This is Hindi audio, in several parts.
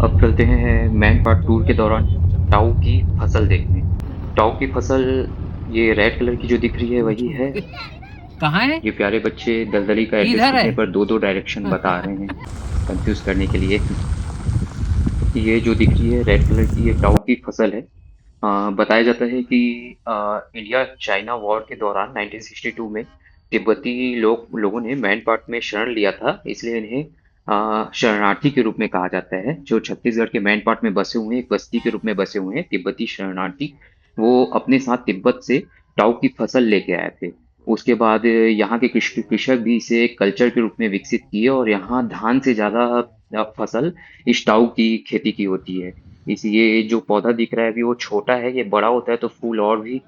अब चलते हैं मैन पार्ट टूर के दौरान टाऊ की फसल देखने। टाऊ की फसल ये रेड कलर की जो दिख रही है वही है। कहाँ है? ये प्यारे बच्चे दलदली का एड्रेस इधर लिखने है। पर दो दो डायरेक्शन बता रहे हैं कंफ्यूज करने के लिए। ये जो दिख रही है रेड कलर की ये टाऊ की फसल है। बताया जाता है कि इंडिया चाइना वॉर के दौरान 1962 में तिब्बती लोगों ने मैन पाट में शरण लिया था, इसलिए इन्हें शरणार्थी के रूप में कहा जाता है। जो छत्तीसगढ़ के मैन पाट में बसे हुए हैं, एक बस्ती के रूप में बसे हुए हैं तिब्बती शरणार्थी। वो अपने साथ तिब्बत से टाऊ की फसल लेके आए थे। उसके बाद यहाँ के कृषक भी इसे एक कल्चर के रूप में विकसित किए और यहाँ धान से ज्यादा फसल इस टाऊ की खेती की होती है। इस ये जो पौधा दिख रहा है अभी वो छोटा है, ये बड़ा होता है तो फूल और भी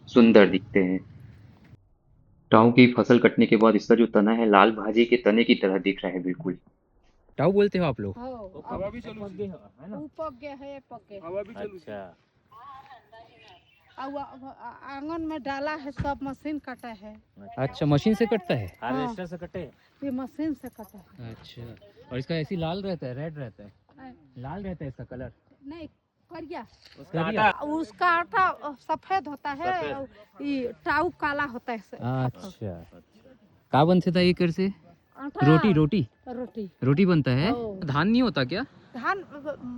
सुंदर दिखते हैं। टाऊ की फसल कटने के बाद इसका जो तना है लाल भाजी के तने की तरह दिख रहा है बिल्कुल। टाऊ बोलते हो आप लोग? हो तो अब हवा भी चलू सी है ना? ऊ पक गया है ये पक गया हवा भी चलू सी अच्छा। अब आंगन में डाला है सब मशीन कटा है। अच्छा, मशीन से कटता है? हार्वेस्टर से कटे ये मशीन से कटा है। अच्छा। और इसका ऐसी लाल रहता है, रेड रहता है? ऐ, लाल रहता है इसका कलर? नहीं करिया करिया? उसका आटा सफेद होता है और ये टाऊ काला होता है अच्छा। का बनते था ये कर से? आटा रोटी रोटी रोटी रोटी बनता है? ओ। धान नहीं होता क्या? धान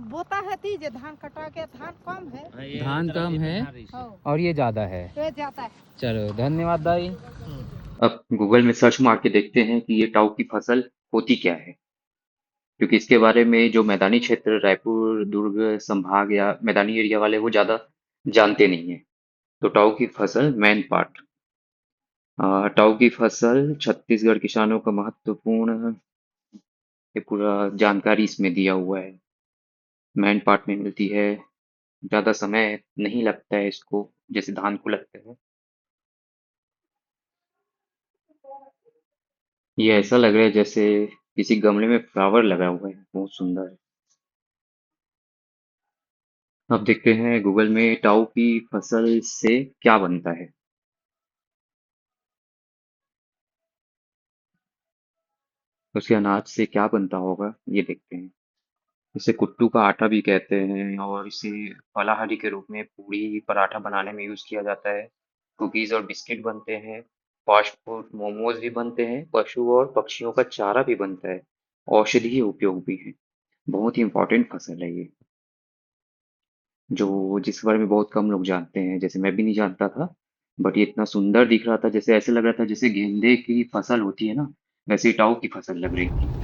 बोता है तीजे धान कटा के धान कम है। धान कम है हो और ये ज्यादा है। ये जाता है। चलो धन्यवाद दाई। अब गूगल में सर्च मार के देखते हैं कि ये टाऊ की फसल होती क्या है, क्योंकि इसके बारे में जो मैदानी क्षेत्र रायपुर दुर्ग संभाग या मैदानी एरिया वाले वो ज्यादा जानते नहीं है। तो टाऊ की फसल मैन पाट। टाऊ की फसल छत्तीसगढ़ किसानों का महत्वपूर्ण, ये पूरा जानकारी इसमें दिया हुआ है। मैन पाट में मिलती है, ज्यादा समय नहीं लगता है इसको जैसे धान को लगता है। ये ऐसा लग रहा है जैसे किसी गमले में फ्लावर लगा हुआ है, बहुत सुंदर है। अब देखते हैं गूगल में टाऊ की फसल से क्या बनता है। उसके अनाज से क्या बनता होगा ये देखते हैं। इसे कुट्टू का आटा भी कहते हैं और इसे फलाहारी के रूप में पूड़ी पराठा बनाने में यूज किया जाता है। कुकीज और बिस्किट बनते हैं। फास्ट फूड मोमोज भी बनते हैं। पशु और पक्षियों का चारा भी बनता है। औषधीय उपयोग भी है। बहुत ही इम्पोर्टेंट फसल है ये, जो जिस बारे में बहुत कम लोग जानते हैं, जैसे मैं भी नहीं जानता था। बट ये इतना सुंदर दिख रहा था, जैसे ऐसे लग रहा था जैसे गेंदे की फसल होती है ना, वैसे ही टाऊ की फसल लग रही थी।